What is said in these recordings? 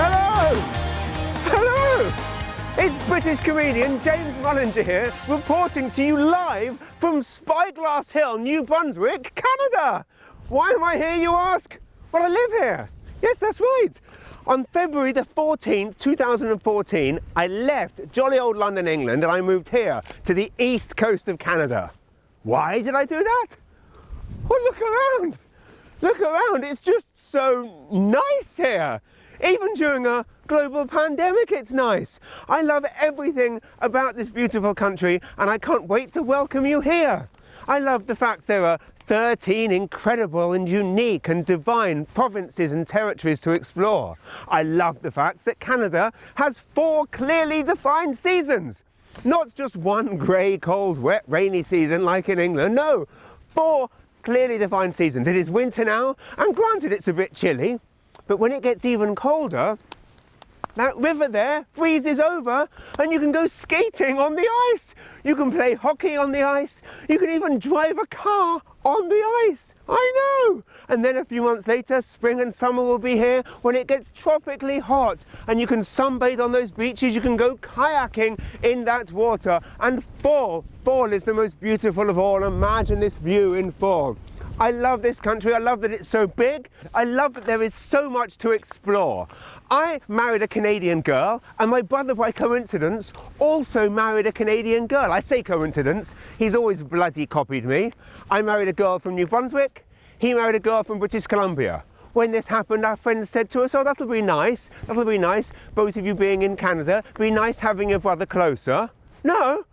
Hello! Hello! It's British comedian James Mullinger here, reporting to you live from Spyglass Hill, New Brunswick, Canada. Why am I here, you ask? Well, I live here. Yes, that's right. On February the 14th, 2014, I left jolly old London, England, and I moved here to the east coast of Canada. Why did I do that? Well, look around. Look around. It's just so nice here. Even during a global pandemic, it's nice. I love everything about this beautiful country, and I can't wait to welcome you here. I love the fact there are 13 incredible and unique and divine provinces and territories to explore. I love the fact that Canada has 4 clearly defined seasons. Not just one grey, cold, wet, rainy season like in England. No, 4 clearly defined seasons. It is winter now, and granted it's a bit chilly, but when it gets even colder, that river there freezes over and you can go skating on the ice. You can play hockey on the ice. You can even drive a car on the ice. I know. And then a few months later, spring and summer will be here when it gets tropically hot and you can sunbathe on those beaches. You can go kayaking in that water. And fall is the most beautiful of all. Imagine this view in fall. I love this country. I love that it's so big. I love that there is so much to explore. I married a Canadian girl, and my brother, by coincidence, also married a Canadian girl. I say coincidence, he's always bloody copied me. I married a girl from New Brunswick, he married a girl from British Columbia. When this happened, our friends said to us, oh, that'll be nice, both of you being in Canada, it'll be nice having your brother closer. No,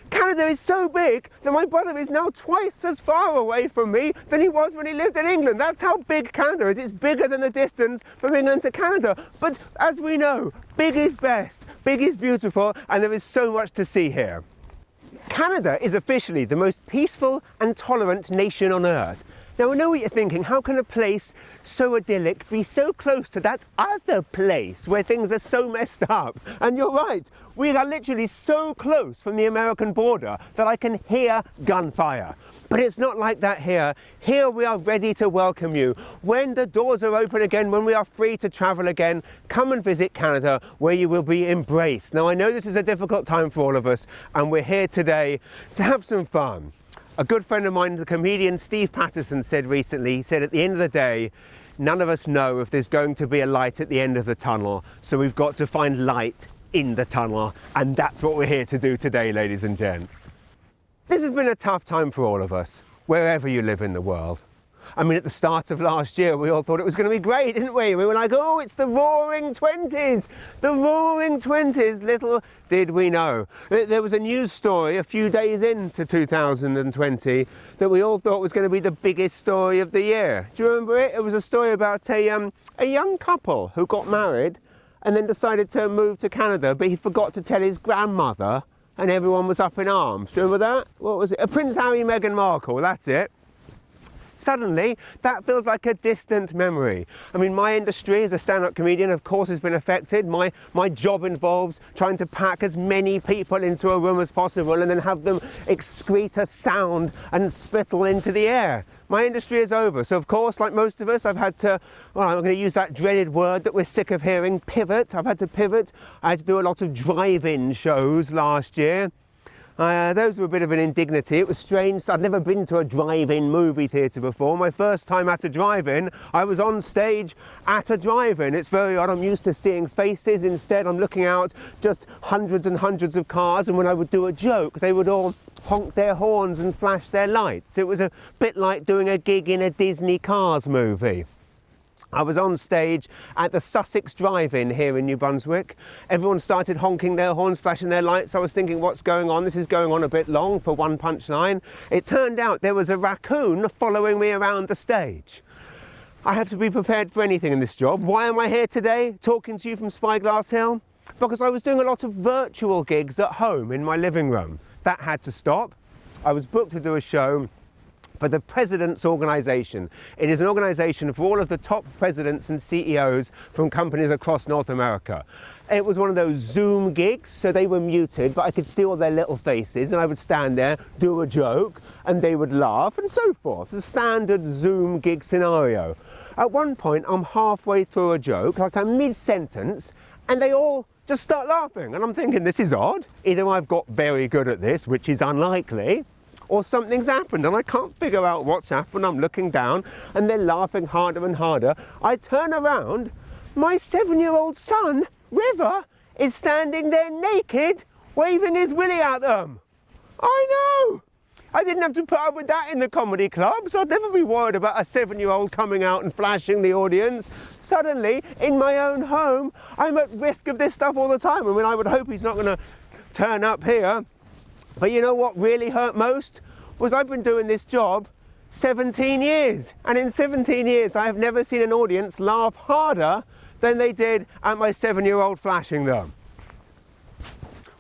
Canada is so big that my brother is now twice as far away from me than he was when he lived in England. That's how big Canada is. It's bigger than the distance from England to Canada. But as we know, big is best, big is beautiful, and there is so much to see here. Canada is officially the most peaceful and tolerant nation on earth. Now I know what you're thinking, how can a place so idyllic be so close to that other place where things are so messed up? And you're right, we are literally so close from the American border that I can hear gunfire. But it's not like that here. Here we are ready to welcome you. When the doors are open again, when we are free to travel again, come and visit Canada where you will be embraced. Now I know this is a difficult time for all of us and we're here today to have some fun. A good friend of mine, the comedian Steve Patterson, said recently, he said at the end of the day, none of us know if there's going to be a light at the end of the tunnel, so we've got to find light in the tunnel, and that's what we're here to do today, ladies and gents. This has been a tough time for all of us, wherever you live in the world. I mean, at the start of last year, we all thought it was going to be great, didn't we? We were like, oh, it's the roaring 20s. The roaring 20s. Little did we know. There was a news story a few days into 2020 that we all thought was going to be the biggest story of the year. Do you remember it? It was a story about a young couple who got married and then decided to move to Canada, but he forgot to tell his grandmother and everyone was up in arms. Do you remember that? What was it? Prince Harry, Meghan Markle, that's it. Suddenly, that feels like a distant memory. I mean, my industry as a stand-up comedian, of course, has been affected. My job involves trying to pack as many people into a room as possible and then have them excrete a sound and spittle into the air. My industry is over. So, of course, like most of us, I've had to, well, I'm going to use that dreaded word that we're sick of hearing, pivot. I've had to pivot. I had to do a lot of drive-in shows last year. Those were a bit of an indignity. It was strange. I'd never been to a drive-in movie theatre before. My first time at a drive-in, I was on stage at a drive-in. It's very odd. I'm used to seeing faces. Instead, I'm looking out just hundreds and hundreds of cars, and when I would do a joke, they would all honk their horns and flash their lights. It was a bit like doing a gig in a Disney Cars movie. I was on stage at the Sussex Drive-In here in New Brunswick. Everyone started honking their horns, flashing their lights. I was thinking, what's going on? This is going on a bit long for one punchline. It turned out there was a raccoon following me around the stage. I have to be prepared for anything in this job. Why am I here today talking to you from Spyglass Hill? Because I was doing a lot of virtual gigs at home in my living room. That had to stop. I was booked to do a show for the President's Organisation. It is an organisation for all of the top presidents and CEOs from companies across North America. It was one of those Zoom gigs, so they were muted, but I could see all their little faces, and I would stand there, do a joke, and they would laugh, and so forth. The standard Zoom gig scenario. At one point, I'm halfway through a joke, like I'm mid-sentence, and they all just start laughing. And I'm thinking, this is odd. Either I've got very good at this, which is unlikely, or something's happened and I can't figure out what's happened. I'm looking down and they're laughing harder and harder. I turn around, my 7-year-old son, River, is standing there naked, waving his willy at them. I know! I didn't have to put up with that in the comedy club, so I'd never be worried about a 7-year-old coming out and flashing the audience. Suddenly, in my own home, I'm at risk of this stuff all the time. I mean, I would hope he's not going to turn up here. But you know what really hurt most? Was I've been doing this job 17 years. And in 17 years, I have never seen an audience laugh harder than they did at my 7-year-old flashing them.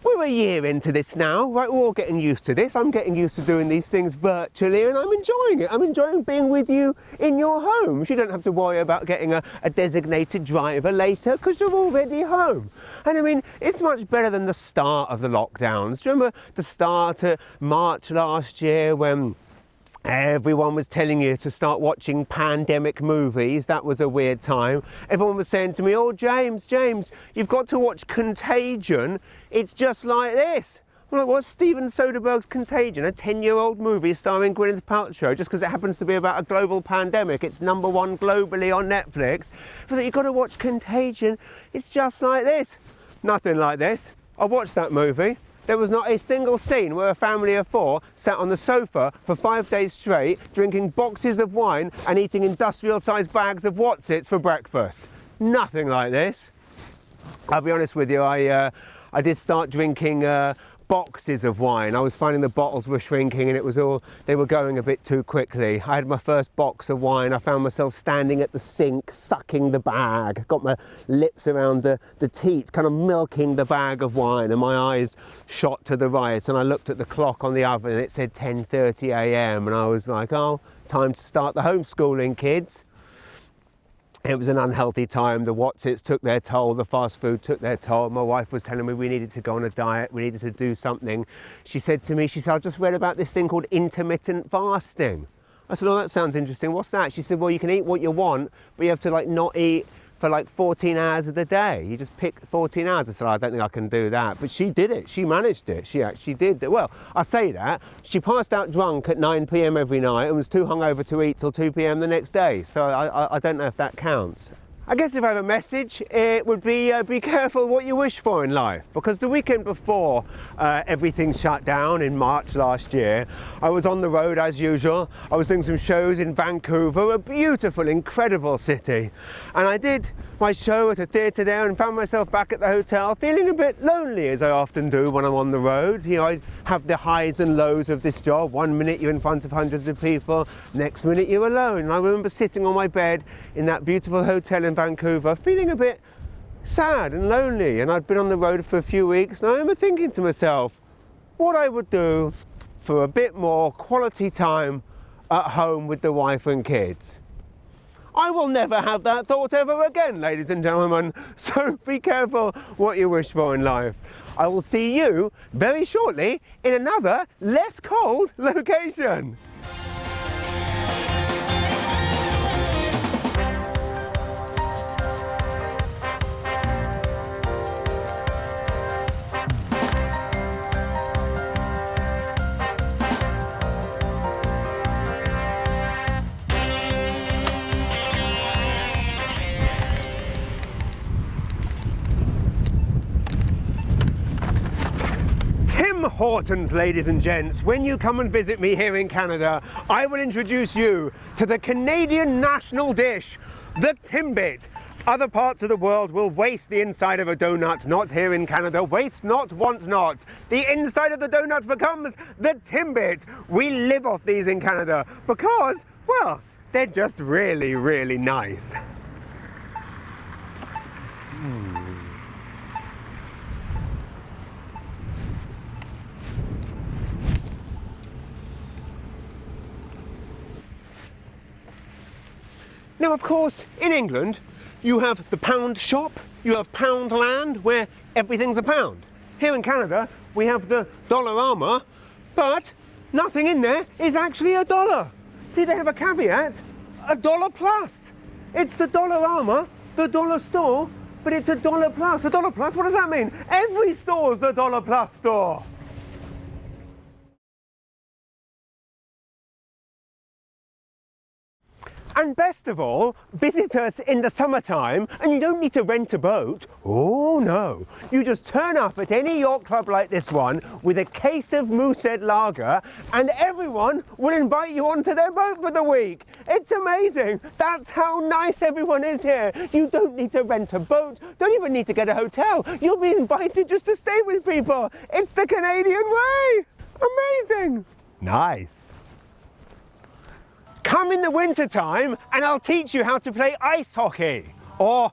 We're a year into this now, right? We're all getting used to this. I'm getting used to doing these things virtually and I'm enjoying it. I'm enjoying being with you in your homes. You don't have to worry about getting a designated driver later because you're already home. And I mean, it's much better than the start of the lockdowns. Do you remember the start of March last year when everyone was telling you to start watching pandemic movies? That was a weird time. Everyone was saying to me, oh, James, you've got to watch Contagion. It's just like this. I'm like, what's Steven Soderbergh's Contagion? A 10-year-old movie starring Gwyneth Paltrow just because it happens to be about a global pandemic. It's #1 globally on Netflix. But you've got to watch Contagion. It's just like this. Nothing like this. I watched that movie. There was not a single scene where a family of 4 sat on the sofa for 5 days straight, drinking boxes of wine and eating industrial-sized bags of Wotsits for breakfast. Nothing like this. I'll be honest with you, I did start drinking boxes of wine. I was finding the bottles were shrinking and they were going a bit too quickly. I had my first box of wine. I found myself standing at the sink, sucking the bag. Got my lips around the teat, kind of milking the bag of wine, and my eyes shot to the right, and I looked at the clock on the oven and it said 10:30 a.m. and I was like, oh, time to start the homeschooling, kids. It was an unhealthy time. The Wotsits took their toll, the fast food took their toll. My wife was telling me we needed to go on a diet, we needed to do something. She said to me, I just read about this thing called intermittent fasting. I said, oh, that sounds interesting. What's that? She said, well, you can eat what you want, but you have to not eat for 14 hours of the day. You just pick 14 hours. I said, I don't think I can do that. But she did it. She managed it. She actually did it. Well, I say that. She passed out drunk at 9 p.m. every night and was too hungover to eat till 2 p.m. the next day. So I don't know if that counts. I guess if I have a message, it would be careful what you wish for in life. Because the weekend before everything shut down in March last year, I was on the road as usual. I was doing some shows in Vancouver, a beautiful, incredible city. And I did my show at a theatre there and found myself back at the hotel feeling a bit lonely, as I often do when I'm on the road. You know, I have the highs and lows of this job. One minute you're in front of hundreds of people, next minute you're alone. And I remember sitting on my bed in that beautiful hotel in Vancouver feeling a bit sad and lonely, and I'd been on the road for a few weeks, and I remember thinking to myself what I would do for a bit more quality time at home with the wife and kids. I will never have that thought ever again, ladies and gentlemen, so be careful what you wish for in life. I will see you very shortly in another less cold location. Hortons, ladies and gents, when you come and visit me here in Canada, I will introduce you to the Canadian national dish, the Timbit. Other parts of the world will waste the inside of a donut, not here in Canada. Waste not, want not. The inside of the donut becomes the Timbit. We live off these in Canada because, well, they're just really, really nice. Now, of course, in England, you have the pound shop, you have Poundland, where everything's a pound. Here in Canada, we have the Dollarama, but nothing in there is actually $1. See, they have a caveat, $1 plus. It's the Dollarama, the dollar store, but it's a dollar plus. A dollar plus, what does that mean? Every store's the dollar plus store. And best of all, visit us in the summertime and you don't need to rent a boat. Oh no, you just turn up at any yacht club like this one with a case of Moosehead Lager and everyone will invite you onto their boat for the week. It's amazing. That's how nice everyone is here. You don't need to rent a boat, don't even need to get a hotel. You'll be invited just to stay with people. It's the Canadian way. Amazing. Nice. Come in the winter time and I'll teach you how to play ice hockey, or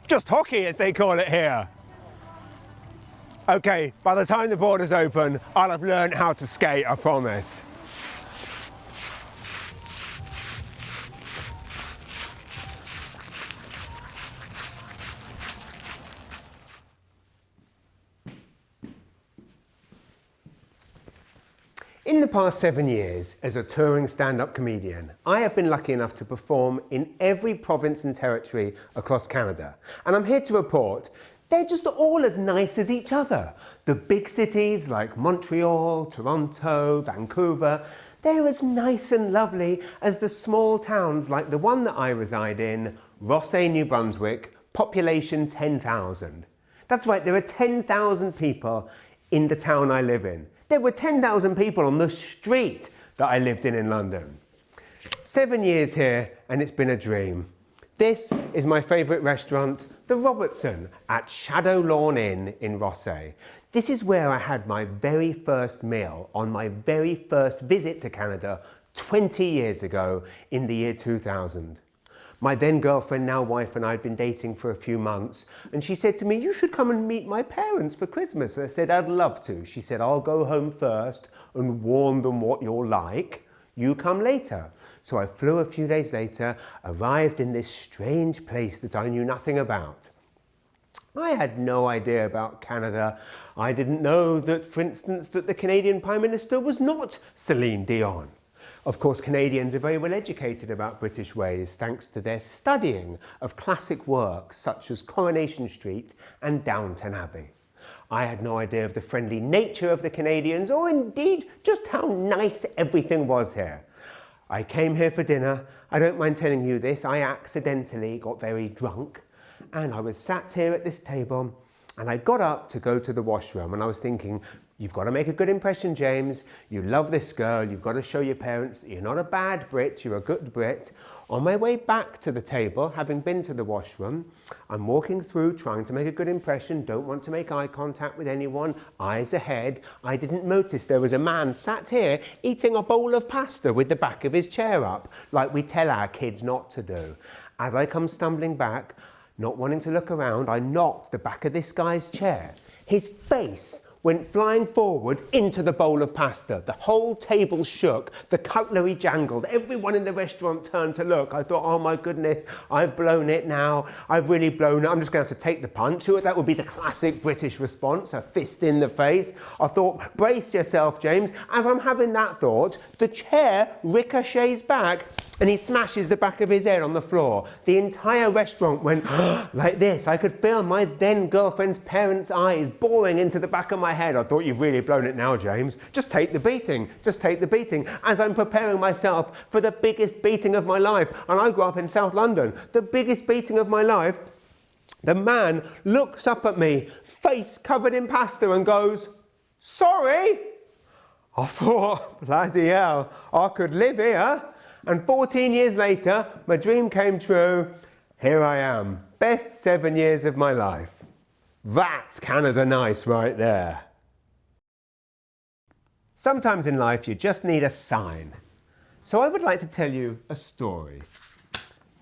just hockey as they call it here. Okay, by the time the borders open, I'll have learned how to skate, I promise. In the past 7 years, as a touring stand-up comedian, I have been lucky enough to perform in every province and territory across Canada. And I'm here to report, they're just all as nice as each other. The big cities like Montreal, Toronto, Vancouver, they're as nice and lovely as the small towns like the one that I reside in, Rothesay, New Brunswick, population 10,000. That's right, there are 10,000 people in the town I live in. There were 10,000 people on the street that I lived in London. 7 years here and it's been a dream. This is my favourite restaurant, the Robertson at Shadow Lawn Inn in Rothesay. This is where I had my very first meal on my very first visit to Canada 20 years ago in the year 2000. My then girlfriend, now wife, and I had been dating for a few months, and she said to me, "You should come and meet my parents for Christmas." I said, "I'd love to." She said, "I'll go home first and warn them what you're like. You come later." So I flew a few days later, arrived in this strange place that I knew nothing about. I had no idea about Canada. I didn't know that, for instance, that the Canadian Prime Minister was not Celine Dion. Of course, Canadians are very well educated about British ways thanks to their studying of classic works such as Coronation Street and Downton Abbey. I had no idea of the friendly nature of the Canadians or indeed just how nice everything was here. I came here for dinner. I don't mind telling you this, I accidentally got very drunk and I was sat here at this table and I got up to go to the washroom and I was thinking, you've got to make a good impression, James. You love this girl. You've got to show your parents that you're not a bad Brit, you're a good Brit. On my way back to the table, having been to the washroom, I'm walking through trying to make a good impression, don't want to make eye contact with anyone, eyes ahead. I didn't notice there was a man sat here eating a bowl of pasta with the back of his chair up, like we tell our kids not to do. As I come stumbling back, not wanting to look around, I knocked the back of this guy's chair. His face went flying forward into the bowl of pasta. The whole table shook, the cutlery jangled, everyone in the restaurant turned to look. I thought, oh my goodness, I've blown it now. I've really blown it. I'm just going to have to take the punch. That would be the classic British response, a fist in the face. I thought, brace yourself, James. As I'm having that thought, the chair ricochets back and he smashes the back of his head on the floor. The entire restaurant went like this. I could feel my then girlfriend's parents' eyes boring into the back of my head. I thought, you've really blown it now, James. Just take the beating. Just take the beating. As I'm preparing myself for the biggest beating of my life, and I grew up in South London, the biggest beating of my life, the man looks up at me, face covered in pasta, and goes, "Sorry." I thought, bloody hell, I could live here. And 14 years later, my dream came true. Here I am, best 7 years of my life. That's Canada nice right there. Sometimes in life you just need a sign. So I would like to tell you a story.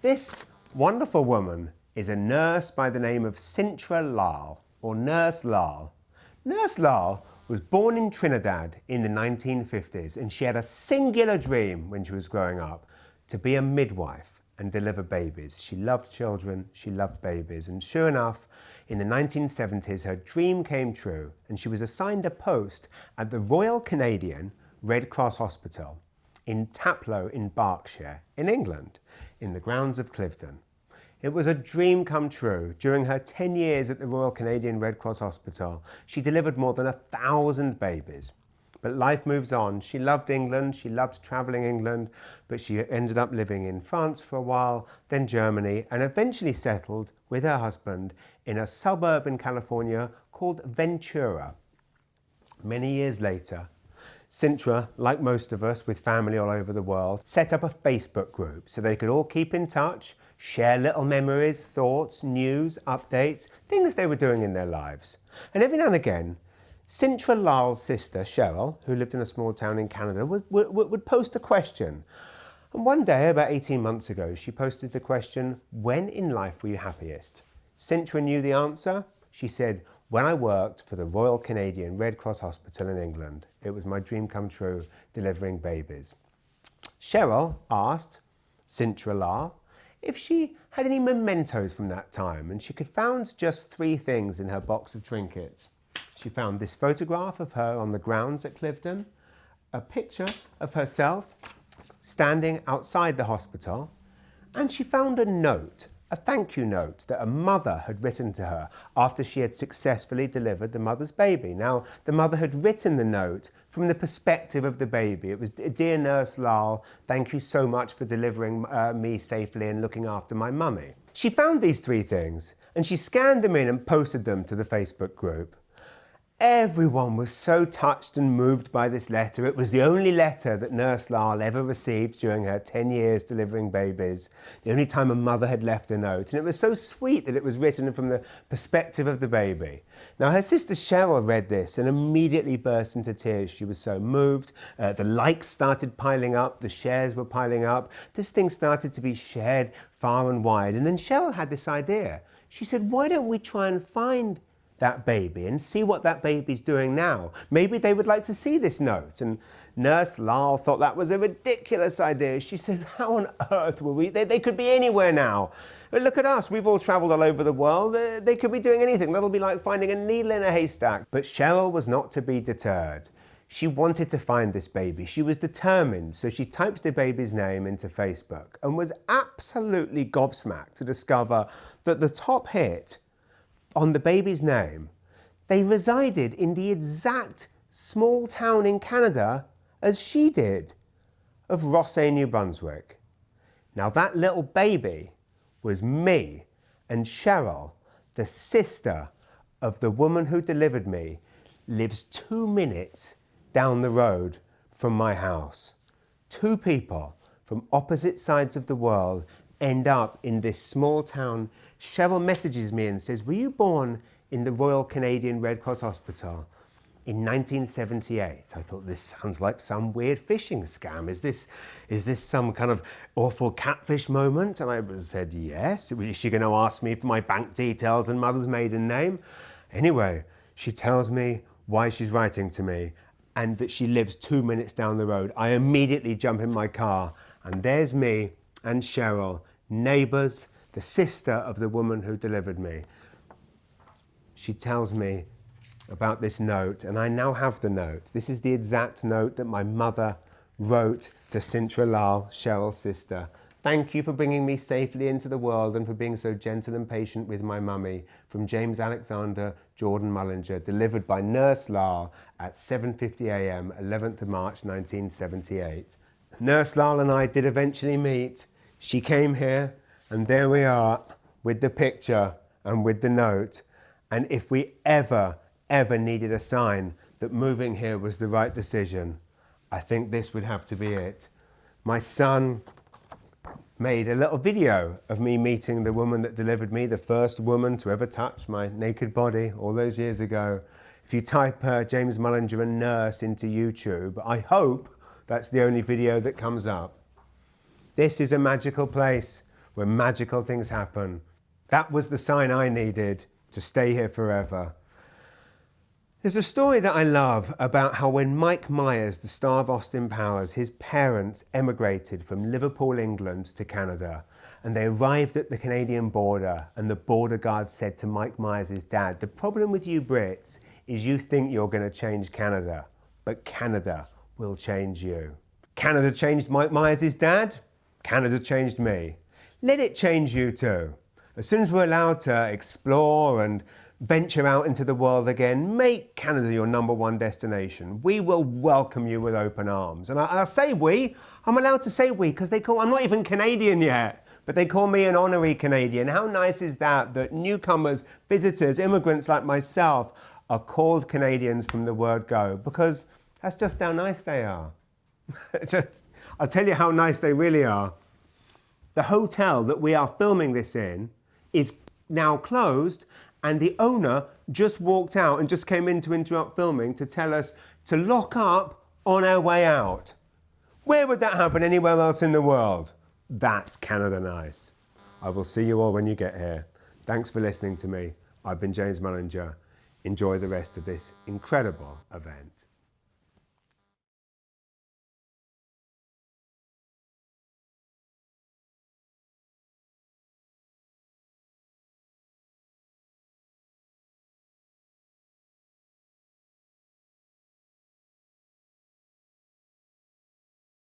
This wonderful woman is a nurse by the name of Sintra Lal, or Nurse Lal. Nurse Lal was born in Trinidad in the 1950s, and she had a singular dream when she was growing up, to be a midwife and deliver babies. She loved children, she loved babies, and sure enough, in the 1970s, her dream came true, and she was assigned a post at the Royal Canadian Red Cross Hospital in Taplow in Berkshire, in England, in the grounds of Cliveden. It was a dream come true. During her 10 years at the Royal Canadian Red Cross Hospital, she delivered more than 1,000 babies. But life moves on. She loved England, she loved travelling England, but she ended up living in France for a while, then Germany, and eventually settled with her husband in a suburb in California called Ventura. Many years later, Sintra, like most of us with family all over the world, set up a Facebook group so they could all keep in touch, share little memories, thoughts, news, updates, things they were doing in their lives. And every now and again, Sintra Lal's sister, Cheryl, who lived in a small town in Canada, would post a question. And one day, about 18 months ago, she posted the question, "When in life were you happiest?" Sintra knew the answer. She said, "When I worked for the Royal Canadian Red Cross Hospital in England. It was my dream come true, delivering babies." Cheryl asked Sintra Lal if she had any mementos from that time, and she could found just 3 things in her box of trinkets. She found this photograph of her on the grounds at Clifton, a picture of herself standing outside the hospital, and she found a note, a thank you note that a mother had written to her after she had successfully delivered the mother's baby. Now, the mother had written the note from the perspective of the baby. It was, "Dear Nurse Lal, thank you so much for delivering me safely and looking after my mummy." She found these 3 things and she scanned them in and posted them to the Facebook group. Everyone was so touched and moved by this letter. It was the only letter that Nurse Lal ever received during her 10 years delivering babies. The only time a mother had left a note. And it was so sweet that it was written from the perspective of the baby. Now, her sister Cheryl read this and immediately burst into tears. She was so moved. The likes started piling up. The shares were piling up. This thing started to be shared far and wide. And then Cheryl had this idea. She said, "Why don't we try and find that baby and see what that baby's doing now? Maybe they would like to see this note." And Nurse Lal thought that was a ridiculous idea. She said, "How on earth will we? They could be anywhere now. Look at us, we've all travelled all over the world. They could be doing anything. That'll be like finding a needle in a haystack." But Cheryl was not to be deterred. She wanted to find this baby. She was determined, so she typed the baby's name into Facebook and was absolutely gobsmacked to discover that the top hit on the baby's name, they resided in the exact small town in Canada as she did, of Rothesay, New Brunswick. Now that little baby was me, and Cheryl, the sister of the woman who delivered me, lives 2 minutes down the road from my house. 2 people from opposite sides of the world end up in this small town. Cheryl messages me and says, "Were you born in the Royal Canadian Red Cross Hospital in 1978? I thought, this sounds like some weird phishing scam. Is this some kind of awful catfish moment? And I said, "Yes." "Is she going to ask me for my bank details and mother's maiden name?" Anyway, she tells me why she's writing to me and that she lives 2 minutes down the road. I immediately jump in my car and there's me and Cheryl, neighbours, the sister of the woman who delivered me. She tells me about this note, and I now have the note. This is the exact note that my mother wrote to Sintra Lal, Cheryl's sister. "Thank you for bringing me safely into the world and for being so gentle and patient with my mummy. From James Alexander Jordan Mullinger, delivered by Nurse Lal at 7:50 a.m, 11th of March 1978. Nurse Lal and I did eventually meet. She came here, and there we are with the picture and with the note. And if we ever needed a sign that moving here was the right decision, I think this would have to be it. My son made a little video of me meeting the woman that delivered me, the first woman to ever touch my naked body all those years ago. If you type James Mullinger and nurse into YouTube, I hope that's the only video that comes up. This is a magical place where magical things happen. That was the sign I needed to stay here forever. There's a story that I love about how when Mike Myers, the star of Austin Powers, his parents emigrated from Liverpool, England to Canada, and they arrived at the Canadian border, and the border guard said to Mike Myers' dad, "The problem with you Brits is you think you're going to change Canada, but Canada will change you." Canada changed Mike Myers' dad. Canada changed me. Let it change you too. As soon as we're allowed to explore and venture out into the world again, make Canada your #1 destination. We will welcome you with open arms. And I'll say we, I'm allowed to say we, because I'm not even Canadian yet, but they call me an honorary Canadian. How nice is that, that newcomers, visitors, immigrants like myself are called Canadians from the word go, because that's just how nice they are. I'll tell you how nice they really are. The hotel that we are filming this in is now closed, and the owner just walked out and just came in to interrupt filming to tell us to lock up on our way out. Where would that happen anywhere else in the world? That's Canada nice. I will see you all when you get here. Thanks for listening to me. I've been James Mullinger. Enjoy the rest of this incredible event.